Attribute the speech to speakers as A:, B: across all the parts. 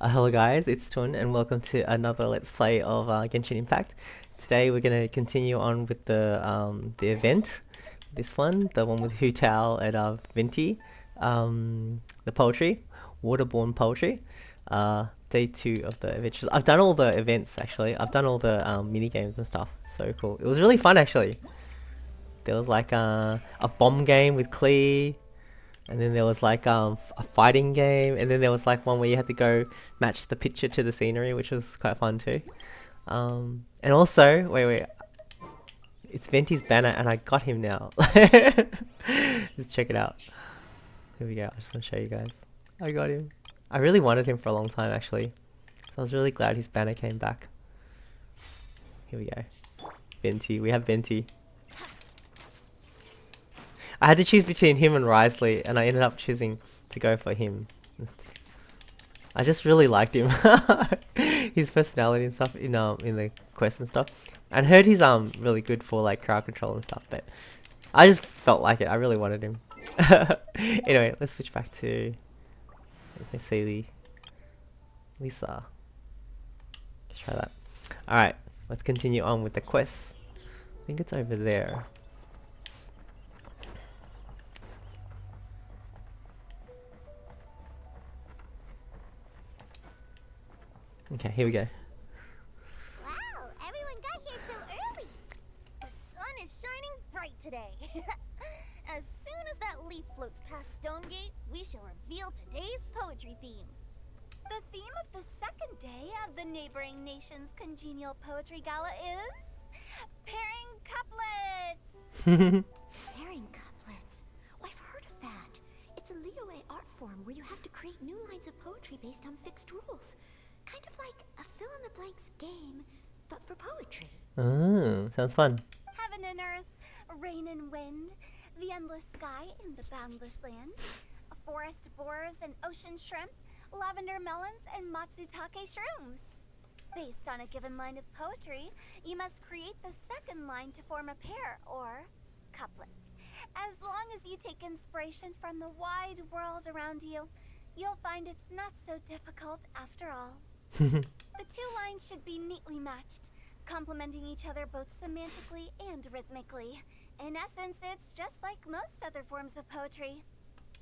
A: Hello guys, it's Tun and welcome to another Let's Play of Genshin Impact. Today we're going to continue on with the event. This one, the one with Hu Tao and Venti. The poetry, waterborne poetry. Day 2 of the adventures. I've done all the events actually. I've done all the mini games and stuff. So cool. It was really fun actually. There was like a bomb game with Klee. And then there was like a fighting game, and then there was like one where you had to go match the picture to the scenery, which was quite fun too. And also, wait, it's Venti's banner, and I got him now. Just check it out. Here we go. I just want to show you guys. I got him. I really wanted him for a long time actually, so I was really glad his banner came back. Here we go. Venti. We have Venti. I had to choose between him and Risley, and I ended up choosing to go for him. I just really liked him, his personality and stuff in the quest and stuff. And heard he's really good for like crowd control and stuff. But I just felt like it. I really wanted him. Anyway, let's switch back to let's see Lisa. Let's try that. All right, let's continue on with the quests. I think it's over there. Okay, here we go.
B: Wow, everyone got here so early. The sun is shining bright today. As soon as that leaf floats past Stonegate, we shall reveal today's poetry theme. The theme of the second day of the neighboring nation's congenial poetry gala is pairing couplets. Pairing couplets. Oh, I've heard of that. It's a Liyue art form where you have to create new lines of poetry based on fixed rules. Kind of like a fill-in-the-blanks game, but for poetry.
A: Oh, sounds fun.
B: Heaven and earth, rain and wind, the endless sky and the boundless land, forest borers and ocean shrimp, lavender melons and matsutake shrooms. Based on a given line of poetry, you must create the second line to form a pair, or couplet. As long as you take inspiration from the wide world around you, you'll find it's not so difficult after all. The two lines should be neatly matched, complementing each other both semantically and rhythmically. In essence, it's just like most other forms of poetry.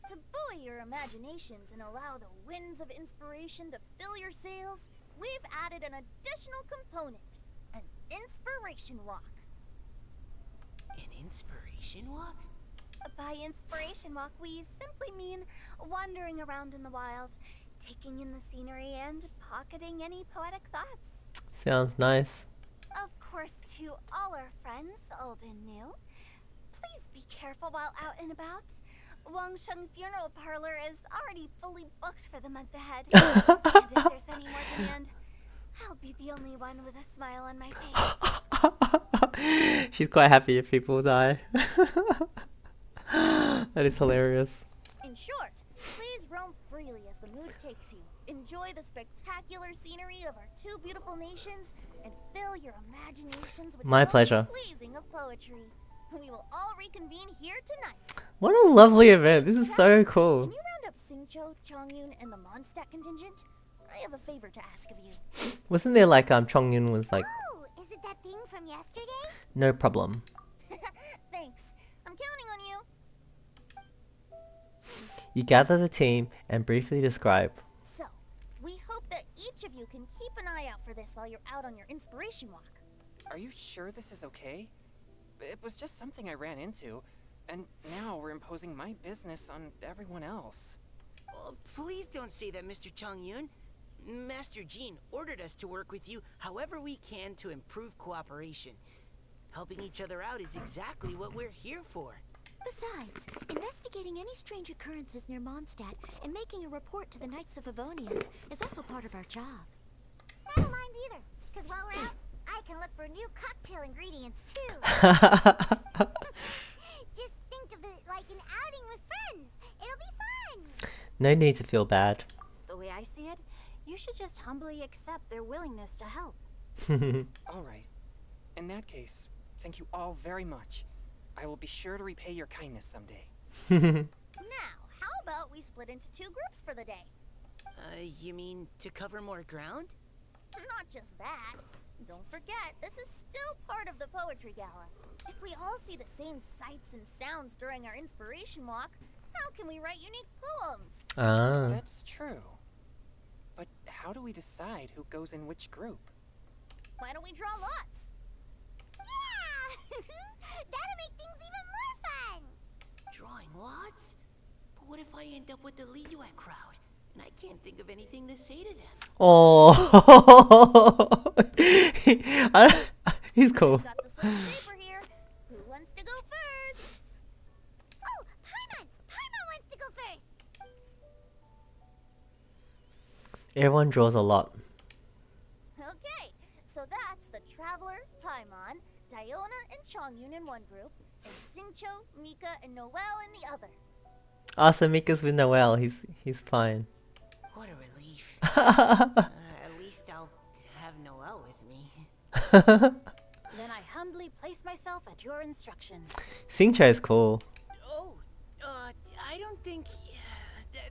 B: To buoy your imaginations and allow the winds of inspiration to fill your sails, we've added an additional component, an inspiration walk.
C: An inspiration walk?
B: By inspiration walk, we simply mean wandering around in the wild, taking in the scenery and pocketing any poetic thoughts.
A: Sounds nice.
B: Of course, to all our friends, old and new, please be careful while out and about. Wangsheng Funeral Parlor is already fully booked for the month ahead. And if there's any more demand, I'll be the only one with a smile on my face.
A: She's quite happy if people die. That is hilarious.
B: In short, please roam freely as the mood takes you. Enjoy the spectacular scenery of our two beautiful nations and fill your imaginations with
A: My
B: the most
A: pleasure.
B: pleasing of poetry. We will all reconvene here tonight.
A: What a lovely event. This is so cool.
B: Can you round up Xingqiu, Chongyun, and the Mondstadt contingent? I have a favor to ask of you.
A: Wasn't there like Chongyun was like,
B: Oh, is it that thing from yesterday?
A: no problem.
B: Thanks. I'm counting on you.
A: You gather the team and briefly describe.
B: So, we hope that each of you can keep an eye out for this while you're out on your inspiration walk.
C: Are you sure this is okay? It was just something I ran into, and now we're imposing my business on everyone else.
D: Oh, please don't say that, Mr. Chongyun. Master Jean ordered us to work with you however we can to improve cooperation. Helping each other out is exactly what we're here for.
B: Besides, investigating any strange occurrences near Mondstadt and making a report to the Knights of Favonius is also part of our job. I don't mind either, because while we're out, I can look for new cocktail ingredients too. Just think of it like an outing with friends. It'll be fun.
A: No need to feel bad.
B: The way I see it, you should just humbly accept their willingness to help.
C: All right. In that case, thank you all very much. I will be sure to repay your kindness someday.
B: Now, how about we split into two groups for the day?
D: You mean to cover more ground?
B: Not just that. Don't forget, this is still part of the poetry gala. If we all see the same sights and sounds during our inspiration walk, how can we write unique poems?
A: Ah.
C: That's true. But how do we decide who goes in which group?
B: Why don't we draw lots? Yeah! That'll make things even more fun!
D: Drawing lots? But what if I end up with the Liyue crowd? And I can't think of anything to say to them.
A: Oh. He's cool.
B: Got the slip of paper here. Who wants to go first? Oh, Paimon! Paimon wants to go first!
A: Everyone draws a lot.
B: Okay, so that's the Traveler, Paimon, Diona and Chongyun in one group, and Xingqiu, Mika, and Noelle in the other.
A: Ah, so Mika's with Noelle. He's fine.
D: What a relief. At least I'll have Noelle with me.
B: Then I humbly place myself at your instruction.
A: Xingqiu is cool.
D: Oh, I don't think...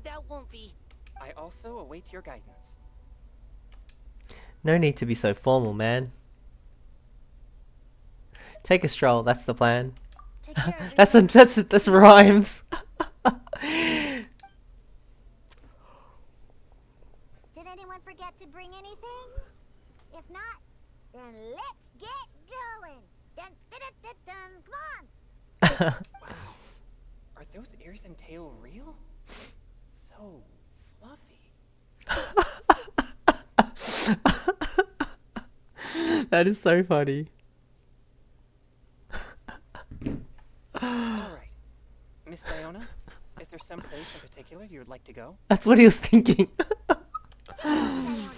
D: that won't be...
C: I also await your guidance.
A: No need to be so formal, man. Take a stroll. That's the plan.
B: Take care of
A: That's rhymes.
B: Did anyone forget to bring anything? If not, then let's get going. Dun, dun, dun, dun, dun. Come on.
C: Wow. Are those ears and tail real? So fluffy.
A: That is so funny.
C: Alright. Miss Diona, is there some place in particular you would like to go?
A: That's what he was thinking.
B: Diana,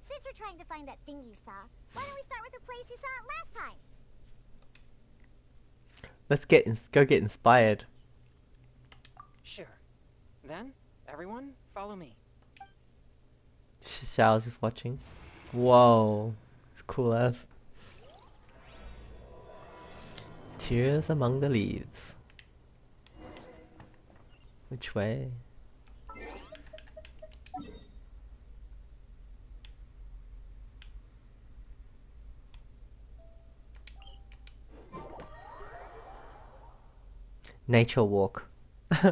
B: since we're trying to find that thing you saw, why don't we start with the place you saw it last time?
A: Let's go get inspired.
C: Sure. Then, everyone, follow me.
A: Xiao's just watching. Whoa, it's cool as. Tears among the leaves. Which way? Nature walk. Is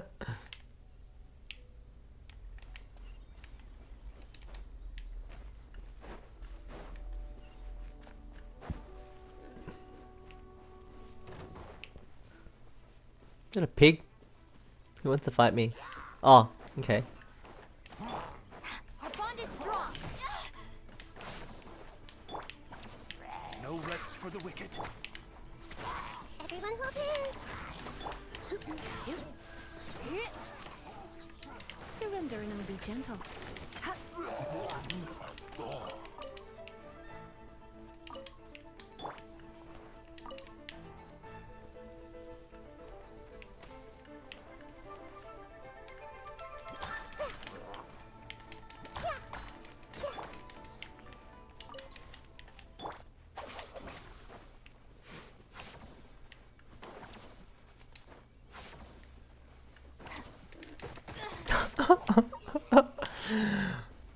A: that a pig? Who wants to fight me? Oh, okay.
B: Our bond is strong.
E: No rest for the wicked.
B: Everyone hold hands.
F: Surrender and I'll be gentle.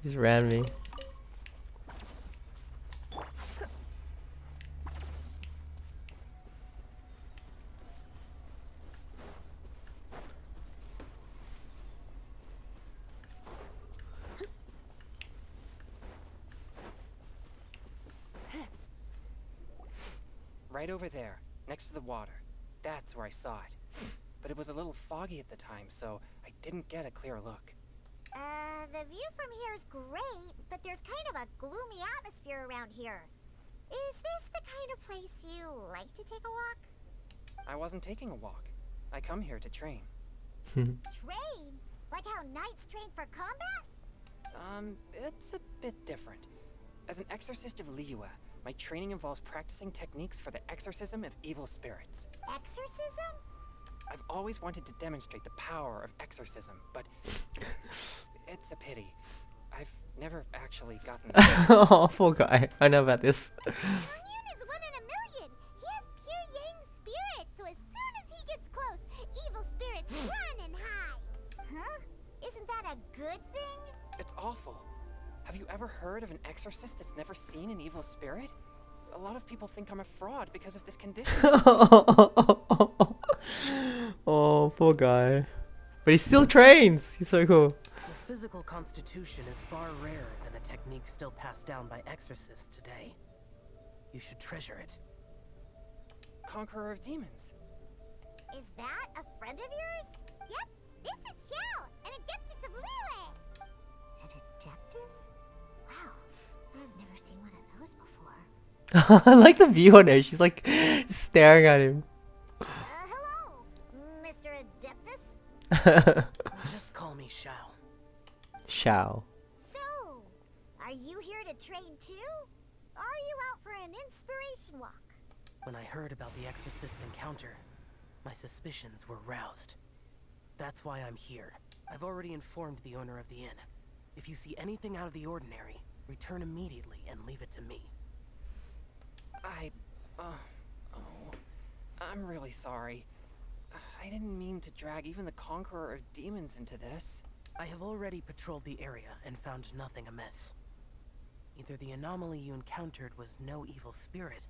A: Just ran me.
C: Right over there, next to the water. That's where I saw it. But it was a little foggy at the time, so I didn't get a clear look.
B: The view from here is great, but there's kind of a gloomy atmosphere around here. Is this the kind of place you like to take a walk?
C: I wasn't taking a walk. I come here to train.
B: Train? Like how knights train for combat?
C: It's a bit different. As an exorcist of Liyue, my training involves practicing techniques for the exorcism of evil spirits.
B: Exorcism?
C: I've always wanted to demonstrate the power of exorcism, but it's a pity. I've never actually gotten...
A: Oh, poor guy. I know about this.
B: Chongyun is 1 in a million. He has pure yang spirit, so as soon as he gets close, evil spirits run and hide. Huh? Isn't that a good thing?
C: It's awful. Have you ever heard of an exorcist that's never seen an evil spirit? A lot of people think I'm a fraud because of this condition.
A: Oh, poor guy. But he still trains. He's so cool.
G: The physical constitution is far rarer than the techniques still passed down by exorcists today. You should treasure it.
C: Conqueror of demons.
B: Is that a friend of yours? Yep, this is Xiao, an adeptus of Liyue. An adeptus? Wow, I've never seen one of those before.
A: I like the view on her. She's like just staring at him.
B: Hello, Mr. Adeptus?
G: Just call me Shao.
A: Shao.
B: So, are you here to train too? Or are you out for an inspiration walk?
G: When I heard about the exorcist's encounter, my suspicions were roused. That's why I'm here. I've already informed the owner of the inn. If you see anything out of the ordinary, return immediately and leave it to me.
C: I'm really sorry. I didn't mean to drag even the Conqueror of Demons into this.
G: I have already patrolled the area and found nothing amiss. Either the anomaly you encountered was no evil spirit,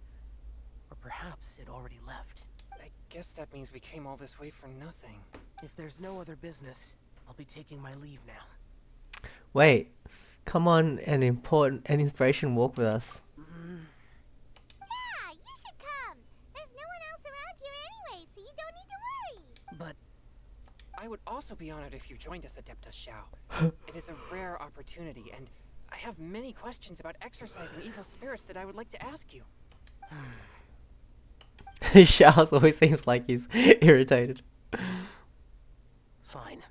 G: or perhaps it already left.
C: I guess that means we came all this way for nothing.
G: If there's no other business, I'll be taking my leave now.
A: Wait. Come on an inspiration walk with us.
B: Yeah, you should come. There's no one else around here anyway, so you don't need to worry.
G: But
C: I would also be honored if you joined us, Adeptus Shao. It is a rare opportunity, and I have many questions about exorcising evil spirits that I would like to ask you.
A: Shao always seems like he's irritated.
G: fine.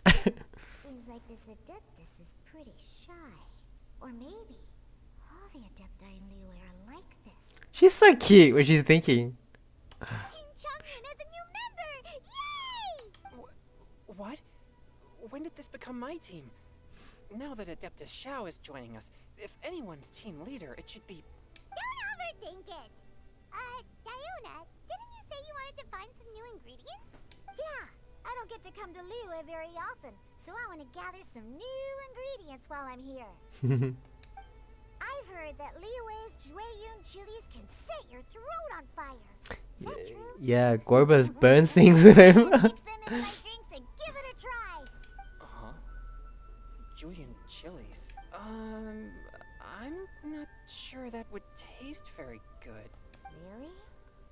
B: Seems like this Adeptus is pretty shy. Or maybe all the Adepti in Liyue are like this.
A: She's so cute when she's thinking.
B: Team Chongyun has a new member! Yay!
C: What? When did this become my team? Now that Adeptus Shao is joining us, if anyone's team leader, it should be...
B: Don't overthink it! Diona, didn't you say you wanted to find some new ingredients? Yeah, I don't get to come to Liyue very often, so I want to gather some new ingredients while I'm here. I've heard that Liyue's Jueyun chilies can set your throat on fire. Is that true?
A: Yeah, Gorba's burns things with him.
B: Mix them in my drinks and give it a try.
C: Uh-huh. Julian chilies. I'm not sure that would taste very good.
B: Really?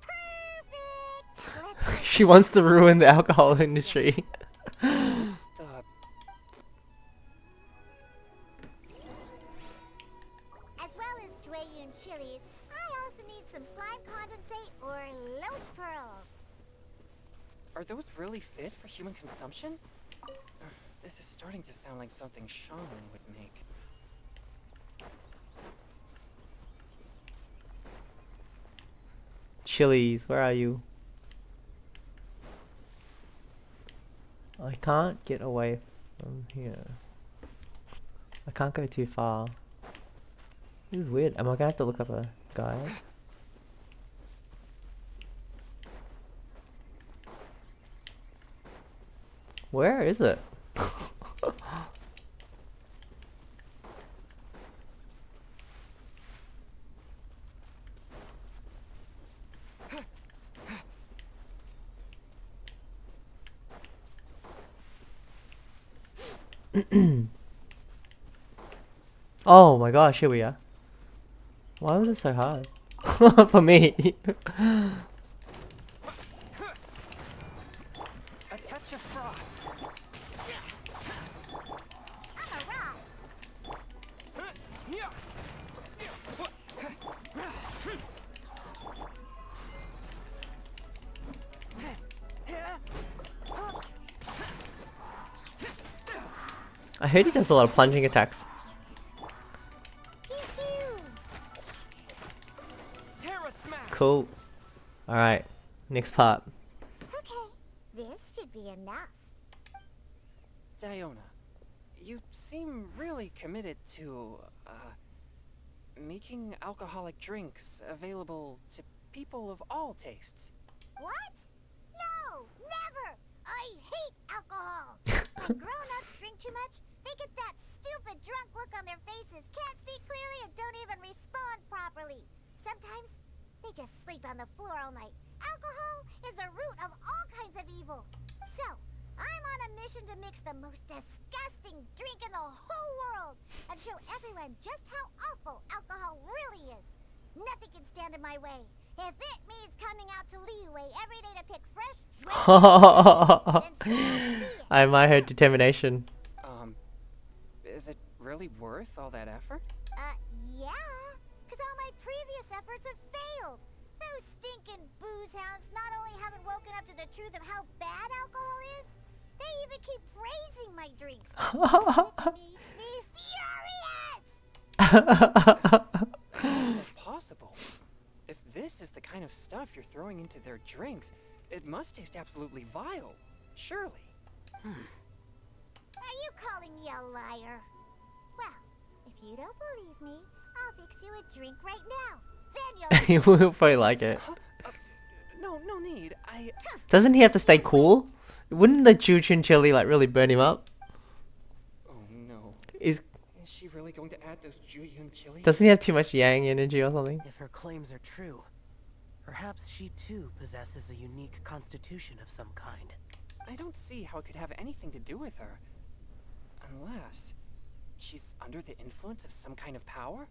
B: Perfect! Let's
A: She wants to ruin the alcohol industry.
B: As well as Jueyun chilies, I also need some slime condensate or loach pearls.
C: Are those really fit for human consumption? This is starting to sound like something Shaman would make.
A: Chilies, where are you? I can't get away from here. I can't go too far. This is weird. Am I gonna have to look up a guide? Where is it? Oh my gosh, here we are. Why was it so hard? For me.
C: A touch of frost.
B: I'm a rock.
A: I heard he does a lot of plunging attacks.
B: Pew pew.
C: Terra smash.
A: Cool. Alright, next part.
B: Okay, this should be enough.
C: Diona, you seem really committed to, making alcoholic drinks available to people of all tastes.
B: What? No, never! I hate alcohol. When grown-ups drink too much, they get that stupid drunk look on their faces, can't speak clearly, and don't even respond properly. Sometimes, they just sleep on the floor all night. Alcohol is the root of all kinds of evil. So, I'm on a mission to mix the most disgusting drink in the whole world and show everyone just how awful alcohol really is. Nothing can stand in my way. If it means coming out to Liyue every day to pick fresh drinks, then so be it.
A: I admire her determination.
C: Is it really worth all that effort?
B: Yeah. Because all my previous efforts have failed. Those stinking booze hounds not only haven't woken up to the truth of how bad alcohol is, they even keep praising my drinks. It makes me furious!
C: How possible? If this is the kind of stuff you're throwing into their drinks, it must taste absolutely vile. Surely.
B: Are you calling me a liar? Well, if you don't believe me, I'll fix you a drink right now. Then
A: You will probably like it.
C: No need.
A: Doesn't he have to stay cool? Wouldn't the Jujun chili like really burn him up?
C: Oh no.
A: Is
C: Is she really going to add those Juyun chilies?
A: doesn't he have too much yang energy or something?
G: If her claims are true, perhaps she too possesses a unique constitution of some kind.
C: I don't see how it could have anything to do with her. Unless she's under the influence of some kind of power?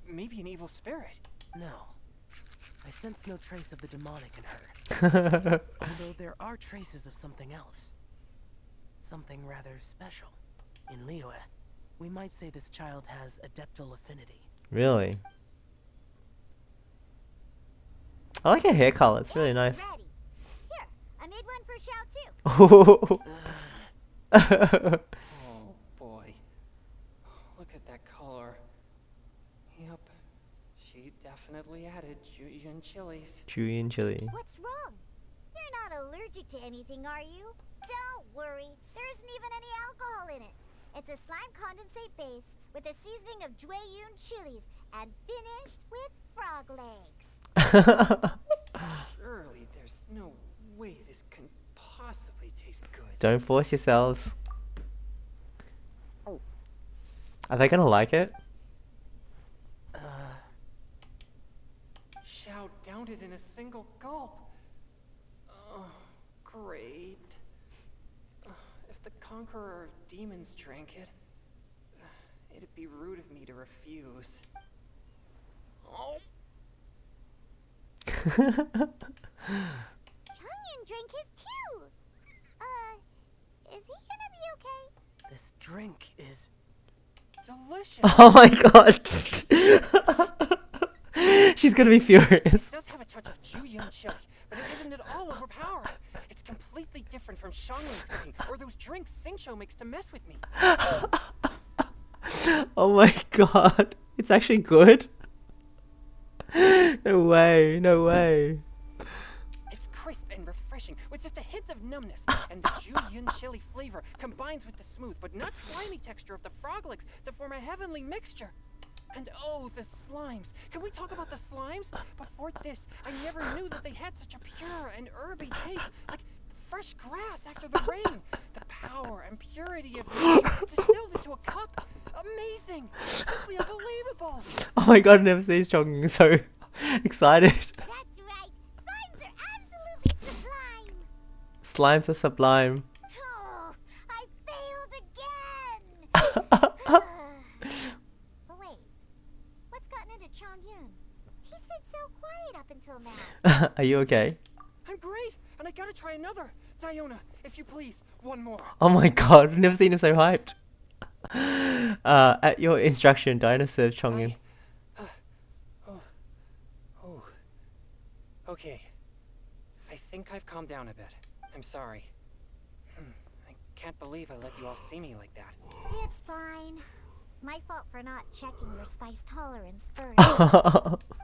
C: Maybe an evil spirit.
G: No. I sense no trace of the demonic in her. Although there are traces of something else. Something rather special. In Liyue, we might say this child has adeptal affinity.
A: Really? I like her hair color. It's really nice.
B: ready. Here, I made one for Xiao too.
C: Oh boy. Look at that color. Yep. She definitely added Juyun chilies.
A: Julian chili.
B: What's wrong? You're not allergic to anything, are you? Don't worry. There isn't even any alcohol in it. It's a slime condensate base with a seasoning of Juyun chilies and finished with frog legs.
C: Surely there's no way this can possibly taste good.
A: Don't force yourselves. Are they gonna like it?
C: Xiao downed it in a single gulp. Oh, great. If the conqueror of demons drank it, it'd be rude of me to refuse. Oh.
B: Changyan drank his too. Is he gonna be okay?
G: This drink is...
C: Delicious.
A: Oh my god. She's gonna be furious.
C: It does have a touch of Juyun chili, but it isn't at all overpowering. It's completely different from Xiangling's cooking or those drinks Xingqiu makes to mess with me.
A: Oh my god. It's actually good? No way, no way.
C: It's crisp and refreshing with just a hint of numbness, and the Juyun chili flavor combines with the smooth but not slimy texture of the frog legs to form a heavenly mixture. And oh, the slimes. Can we talk about the slimes? Before this, I never knew that they had such a pure and herby taste, like fresh grass after the rain. The power and purity of nature distilled into a cup. Amazing. Simply unbelievable.
A: Oh my god, I never seen Chong so excited.
B: That's right. Slimes are absolutely sublime.
A: Slimes are sublime.
B: Oh, I failed again. But wait, what's gotten into Chongyun? He's been so quiet up until now.
A: Are you okay?
C: I'm great, and I gotta try another. Diona, if you please, one more.
A: Oh my god, I've never seen him so hyped. At your instruction, Diana serves Chongyun.
C: Okay. I think I've calmed down a bit. I'm sorry. I can't believe I let you all see me like that.
B: It's fine. My fault for not checking your spice tolerance first.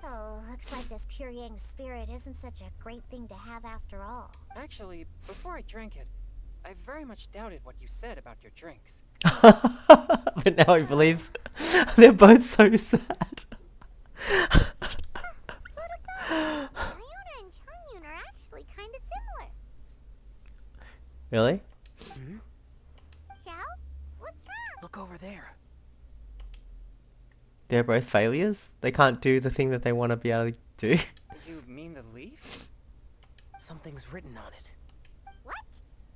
B: Oh, looks like this pure yang spirit isn't such a great thing to have after all.
C: Actually, before I drank it, I very much doubted what you said about your drinks.
A: But now he believes. They're both so sad.
B: Iona and Chongyun are actually kind of similar.
A: Really?
B: Xiao? What's wrong?
G: Look over there.
A: They're both failures? They can't do the thing that they want to be able to do?
C: You mean the leaf?
G: Something's written on it.
B: What?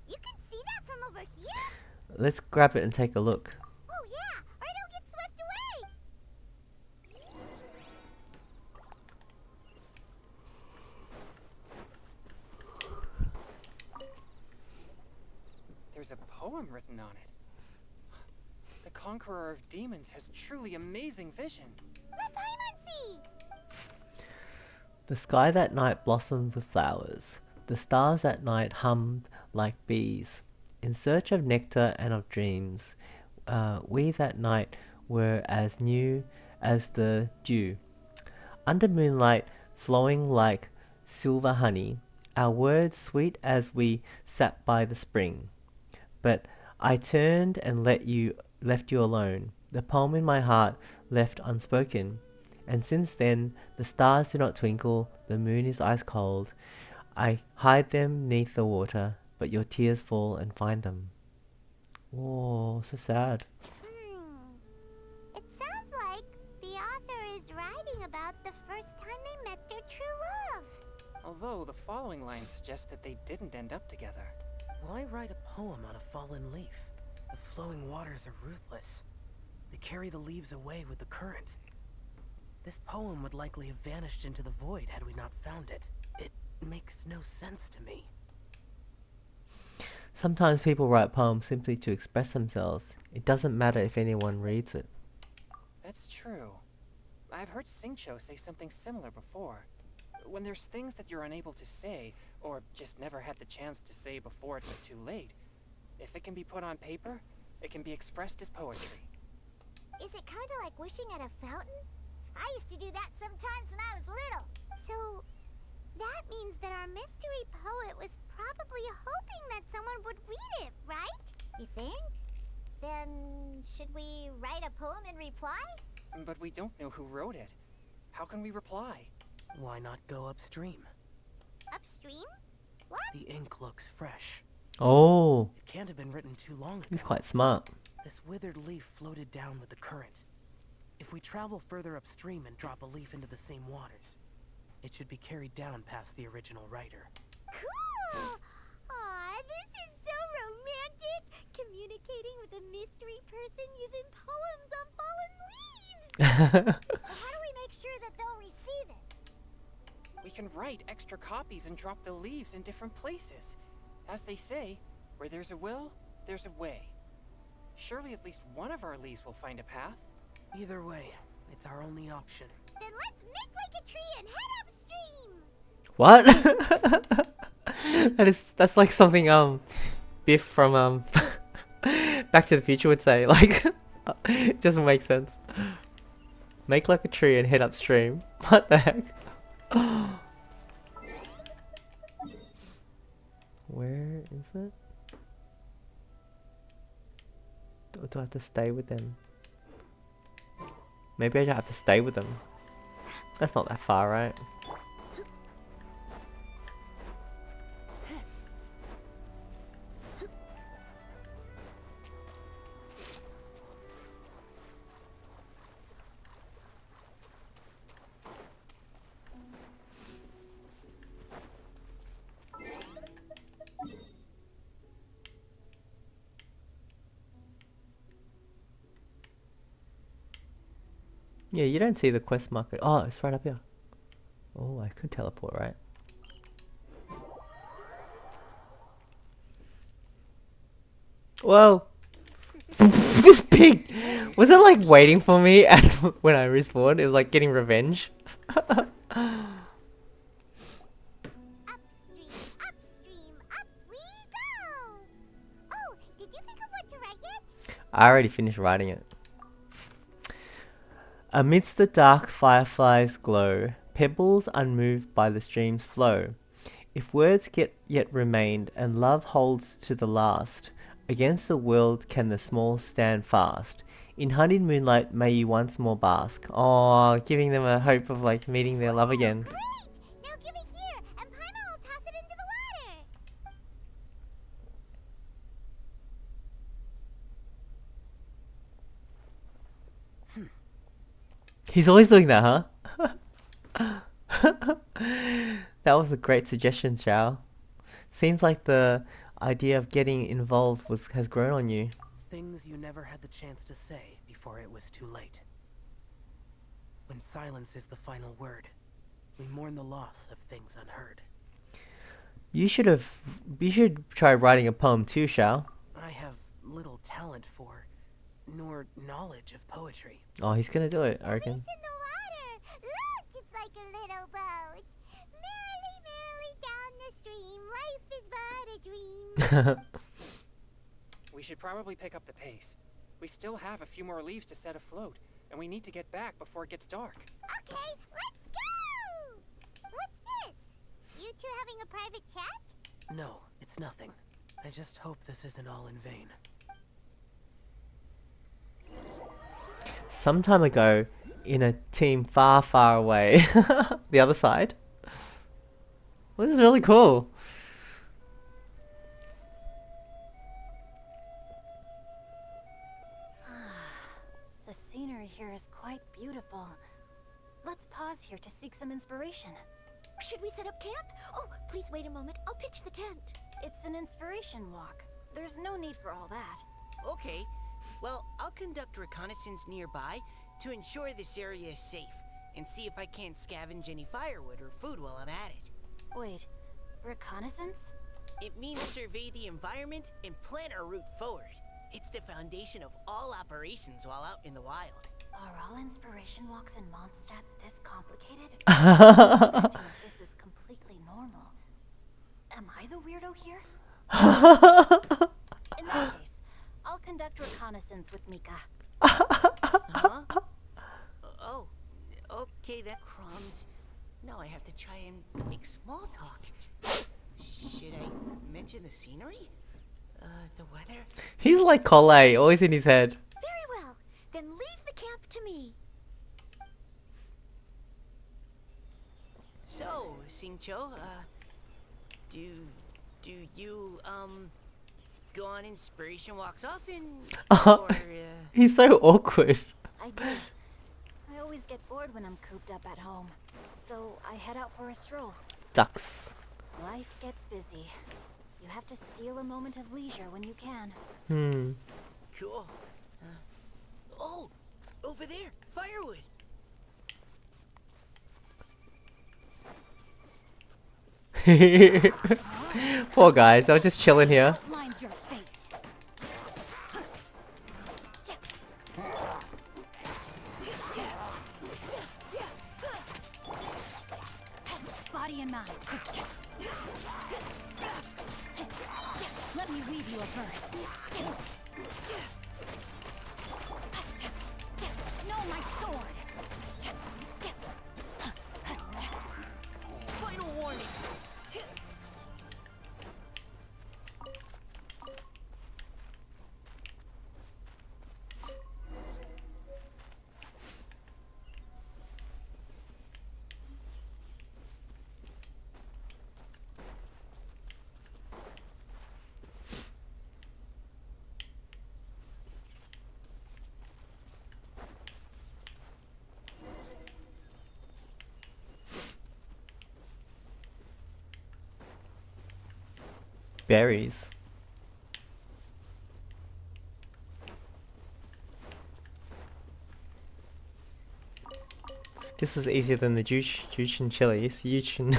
B: You can see that from over here?
A: Let's grab it and take a look.
B: Oh yeah, or it'll get swept away.
C: There's a poem written on it. The conqueror of demons has truly amazing vision.
B: Let Paimon see.
A: The sky that night blossomed with flowers. The stars at night hummed like bees. In search of nectar and of dreams, we that night were as new as the dew. Under moonlight, flowing like silver honey, our words sweet as we sat by the spring. But I turned and left you alone, the poem in my heart left unspoken. And since then, the stars do not twinkle, the moon is ice cold. I hide them neath the water, but your tears fall and find them. Oh, so sad.
B: It sounds like the author is writing about the first time they met their true love.
C: Although the following lines suggest that they didn't end up together.
G: Why write a poem on a fallen leaf? The flowing waters are ruthless. They carry the leaves away with the current. This poem would likely have vanished into the void had we not found it. It makes no sense to me.
A: Sometimes people write poems simply to express themselves. It doesn't matter if anyone reads it.
C: That's true. I've heard Singcho say something similar before. When there's things that you're unable to say, or just never had the chance to say before it was too late, if it can be put on paper, it can be expressed as poetry.
B: Is it kind of like wishing at a fountain? I used to do that sometimes when I was little. So, that means that our mystery poet was probably hoping that someone would read it, right? You think? Then, should we write a poem in reply?
C: But we don't know who wrote it. How can we reply?
G: Why not go upstream?
B: Upstream? What?
G: The ink looks fresh.
A: Oh,
G: It can't have been written too long ago.
A: he's quite smart.
G: This withered leaf floated down with the current. If we travel further upstream and drop a leaf into the same waters, it should be carried down past the original writer.
B: Cool! Aw, this is so romantic! Communicating with a mystery person using poems on fallen leaves! But how do we make sure that they'll receive it?
C: We can write extra copies and drop the leaves in different places. As they say, where there's a will, there's a way. Surely at least one of our leaves will find a path.
G: Either way, it's our only option.
B: Then let's make like a tree and head upstream!
A: What? That's like something Biff from Back to the Future would say. Like, it doesn't make sense. Make like a tree and head upstream. What the heck? Where is it? Do I have to stay with them? Maybe I don't have to stay with them. That's not that far, right? Yeah, you don't see the quest marker. Oh, it's right up here. Oh, I could teleport, right? Whoa! This pig! Was it like waiting for me and when I respawned? It was like getting revenge.
B: Upstream, upstream, up we go! Oh, did you think of what to write yet?
A: I already finished writing it. Amidst the dark fireflies glow, pebbles unmoved by the stream's flow. If words yet remained, and love holds to the last, against the world can the small stand fast. In honeyed moonlight may you once more bask. Oh, giving them a hope of like meeting their love again.
B: Great! Now give it here, and Paimon will toss it into the water!
A: He's always doing that, huh? That was a great suggestion, Shao. Seems like the idea of getting involved has grown on you.
G: Things you never had the chance to say before it was too late. When silence is the final word, we mourn the loss of things unheard.
A: You should try writing a poem too, Shao.
G: I have little talent for, nor knowledge of poetry.
A: Oh, he's gonna do it, I reckon.
B: In the water. Look, it's like a little boat. Merrily, merrily down the stream. Life is but a dream.
C: We should probably pick up the pace. We still have a few more leaves to set afloat, and we need to get back before it gets dark.
B: Okay, let's go! What's this? You two having a private chat?
G: No, it's nothing. I just hope this isn't all in vain.
A: Some time ago, in a team far, far away, the other side. Well, this is really cool.
F: The scenery here is quite beautiful. Let's pause here to seek some inspiration.
B: Should we set up camp? Oh, please wait a moment. I'll pitch the tent.
F: It's an inspiration walk. There's no need for all that.
D: Okay. Well, I'll conduct reconnaissance nearby to ensure this area is safe, and see if I can't scavenge any firewood or food while I'm at it.
F: Wait, reconnaissance?
D: It means survey the environment and plan our route forward. It's the foundation of all operations while out in the wild.
F: Are all inspiration walks in Mondstadt this complicated? Acting like this is completely normal. Am I the weirdo here? In that case, I'll conduct reconnaissance with Mika.
D: Huh? Oh, okay, that crumbs. Now I have to try and make small talk. Should I mention the scenery? The weather?
A: He's like Collet, always in his head.
B: Very well. Then leave the camp to me.
D: So, Singcho, do you, go on inspiration walks often? Or,
A: He's so awkward.
F: I do. I always get bored when I'm cooped up at home. So I head out for a stroll.
A: Ducks.
F: Life gets busy. You have to steal a moment of leisure when you can.
D: Cool. Oh, over there, firewood.
A: Poor guys, they were just chilling here.
F: Outlines your fate. Body and mind. Let me weave you a verse. No, my sword.
D: Final warning.
A: Berries. This was easier than the Jushin chilies. Jushin.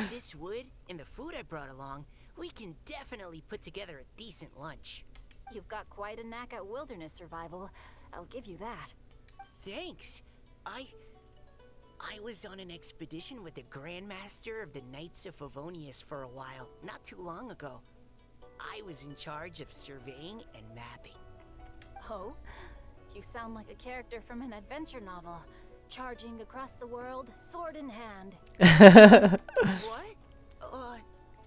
D: This wood and the food I brought along, we can definitely put together a decent lunch.
F: You've got quite a knack at wilderness survival. I'll give you that.
D: Thanks. I was on an expedition with the Grandmaster of the Knights of Favonius for a while, not too long ago. I was in charge of surveying and mapping.
F: Oh? You sound like a character from an adventure novel. Charging across the world, sword in hand.
D: What?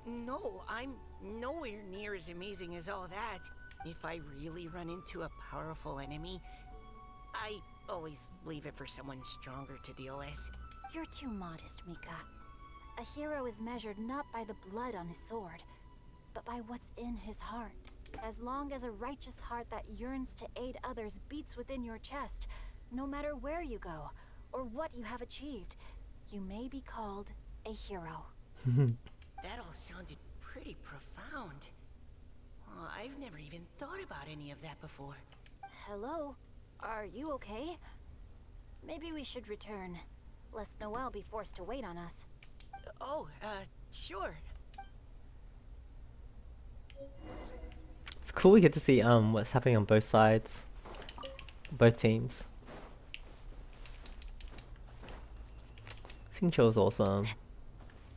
D: No, I'm nowhere near as amazing as all that. If I really run into a powerful enemy, I always leave it for someone stronger to deal with.
F: You're too modest, Mika. A hero is measured not by the blood on his sword, but by what's in his heart. As long as a righteous heart that yearns to aid others beats within your chest, no matter where you go, or what you have achieved, you may be called a hero.
D: That all sounded pretty profound. Well, I've never even thought about any of that before.
F: Hello? Are you okay? Maybe we should return, lest Noelle be forced to wait on us.
D: Oh, sure.
A: It's cool we get to see what's happening on both sides. Both teams. Xingqiu is awesome.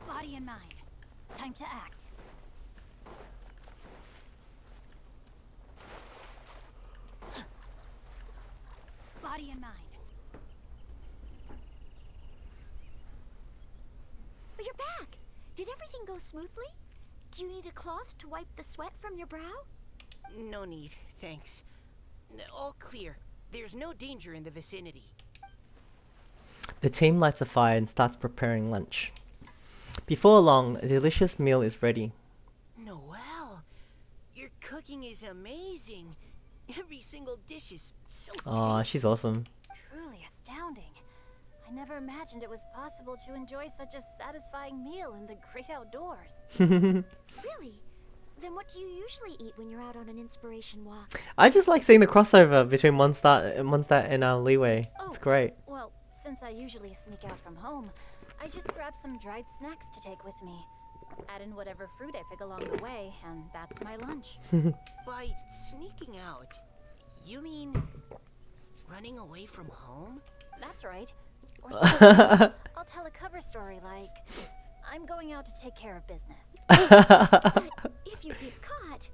F: Body and mind. Time to act. Body and mind.
B: But you're back! Did everything go smoothly? Do you need a cloth to wipe the sweat from your brow?
D: No need, thanks. All clear. There's no danger in the vicinity.
A: The team lights a fire and starts preparing lunch. Before long, a delicious meal is ready.
D: Noelle, your cooking is amazing. Every single dish is so
A: Aw,
D: tasty.
A: she's awesome.
F: Truly astounding. I never imagined it was possible to enjoy such a satisfying meal in the great outdoors.
B: Really? Then what do you usually eat when you're out on an inspiration walk?
A: I just like seeing the crossover between Mondstadt and Leeway. It's
F: Oh,
A: great.
F: Well, since I usually sneak out from home, I just grab some dried snacks to take with me. Add in whatever fruit I pick along the way, and that's my lunch.
D: By sneaking out, you mean running away from home?
F: That's right. Or something. I'll tell a cover story like, I'm going out to take care of business.
B: If you get caught,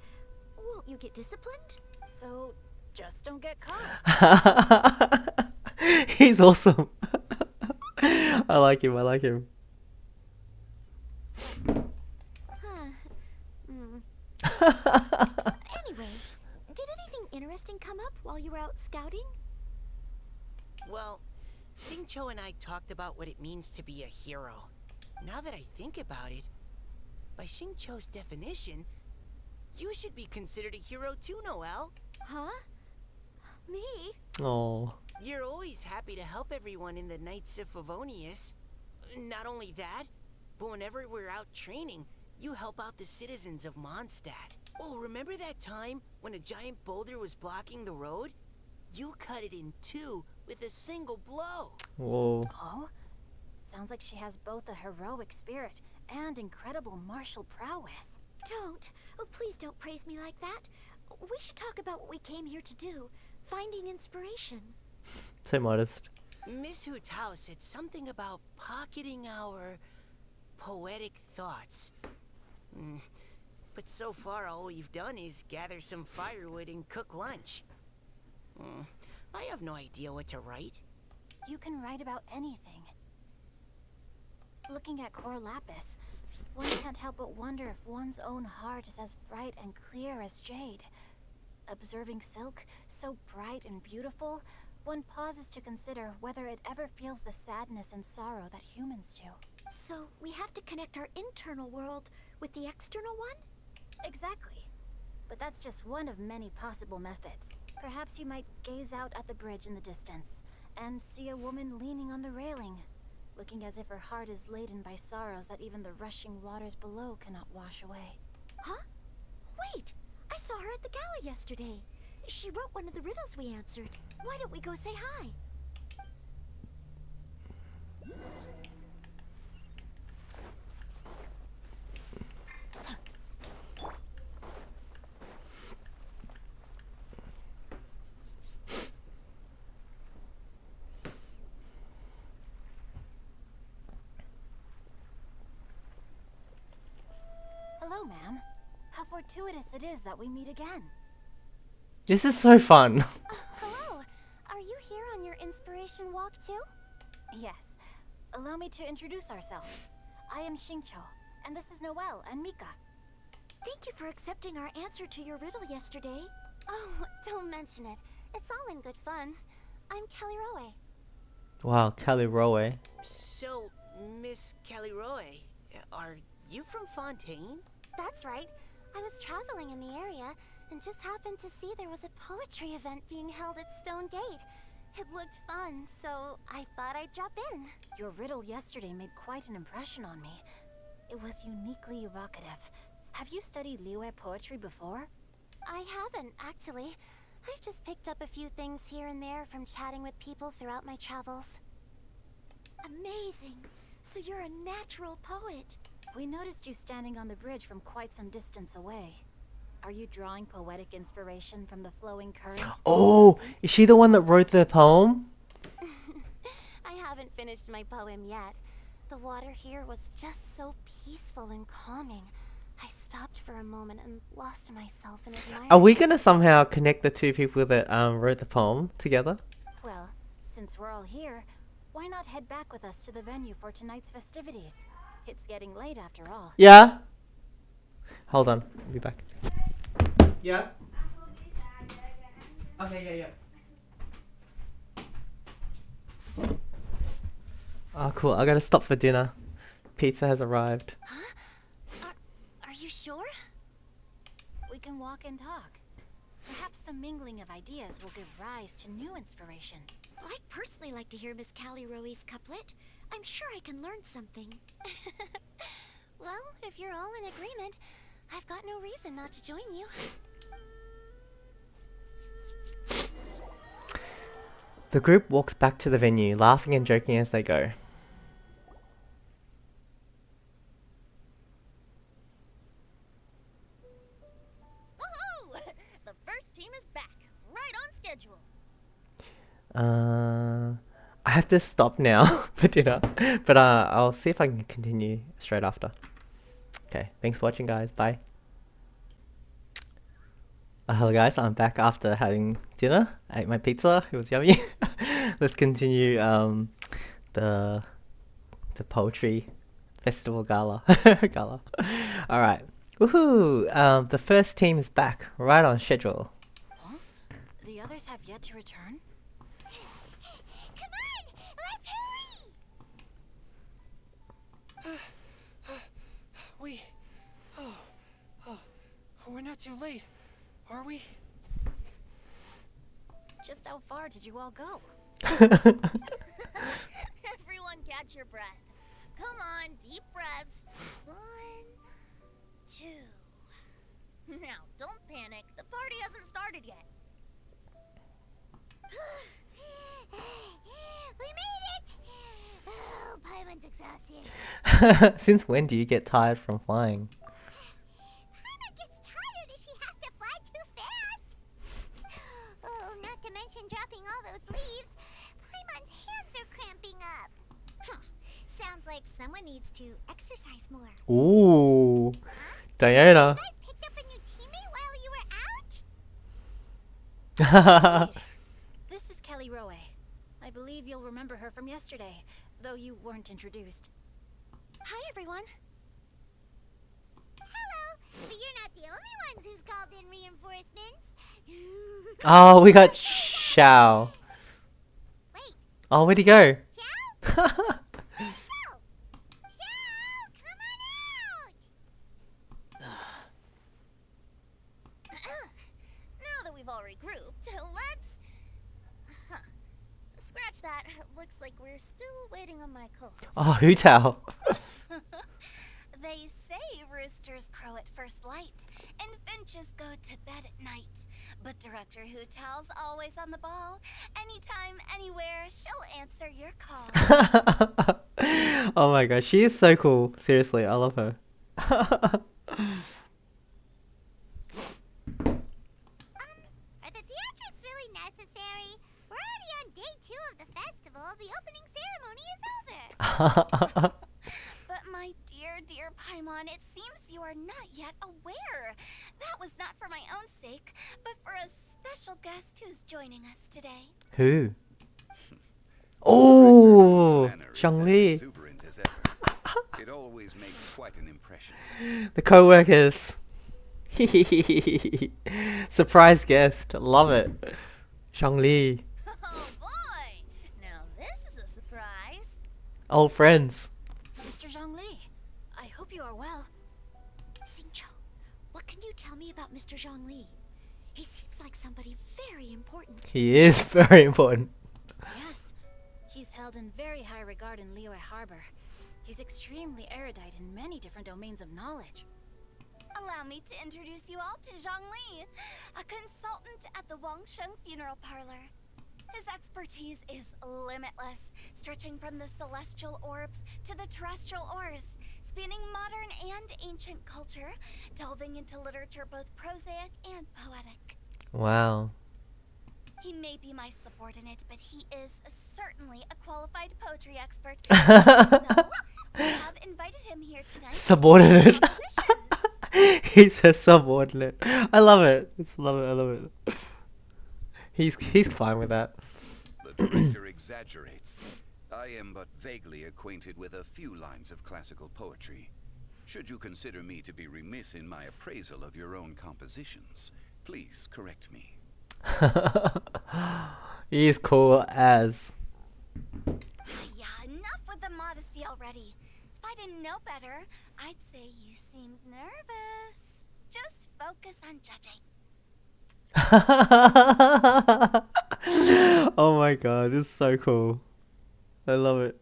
B: won't you get disciplined?
F: So, just don't get caught.
A: He's awesome. I like him. I like him.
B: Huh. Anyway, did anything interesting come up while you were out scouting?
D: Well, Xingqiu and I talked about what it means to be a hero. Now that I think about it, by Xingqiu's definition, you should be considered a hero too, Noelle.
B: Huh? Me?
A: Oh.
D: You're always happy to help everyone in the Knights of Favonius. Not only that, but whenever we're out training, you help out the citizens of Mondstadt. Oh, remember that time when a giant boulder was blocking the road? You cut it in two with a single blow.
A: Whoa.
F: Oh? Sounds like she has both a heroic spirit and incredible martial prowess.
B: Don't. Oh, please don't praise me like that. We should talk about what we came here to do. Finding inspiration.
A: So modest.
D: Miss Hu Tao said something about pocketing our poetic thoughts. But so far all we've done is gather some firewood and cook lunch. I have no idea what to write.
F: You can write about anything. Looking at Cor Lapis, one can't help but wonder if one's own heart is as bright and clear as jade. Observing silk, so bright and beautiful, one pauses to consider whether it ever feels the sadness and sorrow that humans do.
B: So we have to connect our internal world with the external one?
F: Exactly. But that's just one of many possible methods. Perhaps you might gaze out at the bridge in the distance and see a woman leaning on the railing, looking as if her heart is laden by sorrows that even the rushing waters below cannot wash away.
B: Huh? Wait! I saw her at the gala yesterday. She wrote one of the riddles we answered. Why don't we go say hi?
F: Hello, ma'am. How fortuitous it is that we meet again.
A: This is so fun.
B: Hello! Are you here on your inspiration walk too?
F: Yes. Allow me to introduce ourselves. I am Xingqiu, and this is Noelle and Mika.
B: Thank you for accepting our answer to your riddle yesterday. Oh, don't mention it. It's all in good fun. I'm Kelly Rowe.
A: Wow, Kelly Rowe.
D: So, Miss Caliroe, are you from Fontaine?
B: That's right. I was traveling in the area and just happened to see there was a poetry event being held at Stone Gate. It looked fun, so I thought I'd drop in.
F: Your riddle yesterday made quite an impression on me. It was uniquely evocative. Have you studied Liyue poetry before?
B: I haven't, actually. I've just picked up a few things here and there from chatting with people throughout my travels. Amazing! So you're a natural poet.
F: We noticed you standing on the bridge from quite some distance away. Are you drawing poetic inspiration from the flowing current?
A: Oh, is she the one that wrote the poem?
B: I haven't finished my poem yet. The water here was just so peaceful and calming. I stopped for a moment and lost myself in admiring.
A: Are we gonna somehow connect the two people that wrote the poem together?
F: Well, since we're all here, why not head back with us to the venue for tonight's festivities? It's getting late after all.
A: Yeah. Hold on, I'll be back. Yeah. Okay, yeah. Oh, cool. I gotta stop for dinner. Pizza has arrived.
B: Huh? Are you sure?
F: We can walk and talk. Perhaps the mingling of ideas will give rise to new inspiration.
B: I'd personally like to hear Miss Callie Rowe's couplet. I'm sure I can learn something. Well, if you're all in agreement, I've got no reason not to join you.
A: The group walks back to the venue, laughing and joking as they go.
B: Woohoo! The first team is back, right on schedule.
A: I have to stop now for dinner, but I'll see if I can continue straight after. Okay, thanks for watching, guys. Bye. Hello guys, I'm back after having dinner. I ate my pizza, it was yummy. Let's continue the poetry festival gala. Alright. Woohoo! The first team is back, right on schedule.
F: Huh? The others have yet to return?
B: Come on, let's hurry!
C: We're not too late, are we?
F: Just how far did you all go?
B: Everyone catch your breath. Come on, deep breaths. 1, 2. Now, don't panic. The party hasn't started yet. We made it! Oh, Paimon's exhausted.
A: Since when do you get tired from flying?
B: Paimon gets tired if she has to fly too fast. Oh, not to mention dropping all those leaves. Paimon's hands are cramping up. Sounds like someone needs to exercise more.
A: Ooh, Diana.
B: You guys picked up a new teammate while you were out?
F: This is Kelly Rowe. I believe you'll remember her from yesterday, though you weren't introduced.
B: Hi, everyone. Hello. But you're not the only ones who's called in reinforcements.
A: Oh, we got Xiao.
B: Wait,
A: Oh, where'd he go?
B: Xiao? Where'd he go? Xiao, come on out! Now that we've all regrouped, let's... Scratch that. Looks like we're still waiting on my coach.
A: Oh, Hu Tao.
B: They say roosters crow at first light, and finches go to bed at night. But Director Hu Tao's always on the ball. Anytime, anywhere, she'll answer your call.
A: Oh my gosh, she is so cool. Seriously, I love her.
B: Are the theatrics really necessary? We're already on day 2 of the festival. The opening ceremony is over. But my dear Paimon, it seems you are not yet aware. That was not for my own sake, but for a special guest who's joining us today.
A: Who? Oh, Zhongli.
H: Exuberant as ever. It always makes quite an impression.
A: The co-workers. Surprise guest. Love it. Zhongli.
B: Oh boy! Now this is a surprise.
A: Old friends.
F: Mr. Zhongli, I hope you are well.
B: Xingqiu, what can you tell me about Mr. Zhongli? He seems like somebody very important.
A: He is very important.
F: He's held in very high regard in Liyue Harbor. He's extremely erudite in many different domains of knowledge.
B: Allow me to introduce you all to Zhongli, a consultant at the Wangsheng Funeral Parlor. His expertise is limitless, stretching from the celestial orbs to the terrestrial ores, spanning modern and ancient culture, delving into literature both prosaic and poetic.
A: Wow.
B: He may be my subordinate, but he is certainly a qualified poetry expert. So, we have invited him here tonight.
A: Subordinate.
B: For compositions.
A: He's a subordinate. I love it. I love it. He's fine with that.
H: The director exaggerates. I am but vaguely acquainted with a few lines of classical poetry. Should you consider me to be remiss in my appraisal of your own compositions, please correct me.
A: He's cool as.
B: Yeah, enough with the modesty already. If I didn't know better, I'd say you seemed nervous. Just focus on judging.
A: Oh my god, this is so cool. I love it.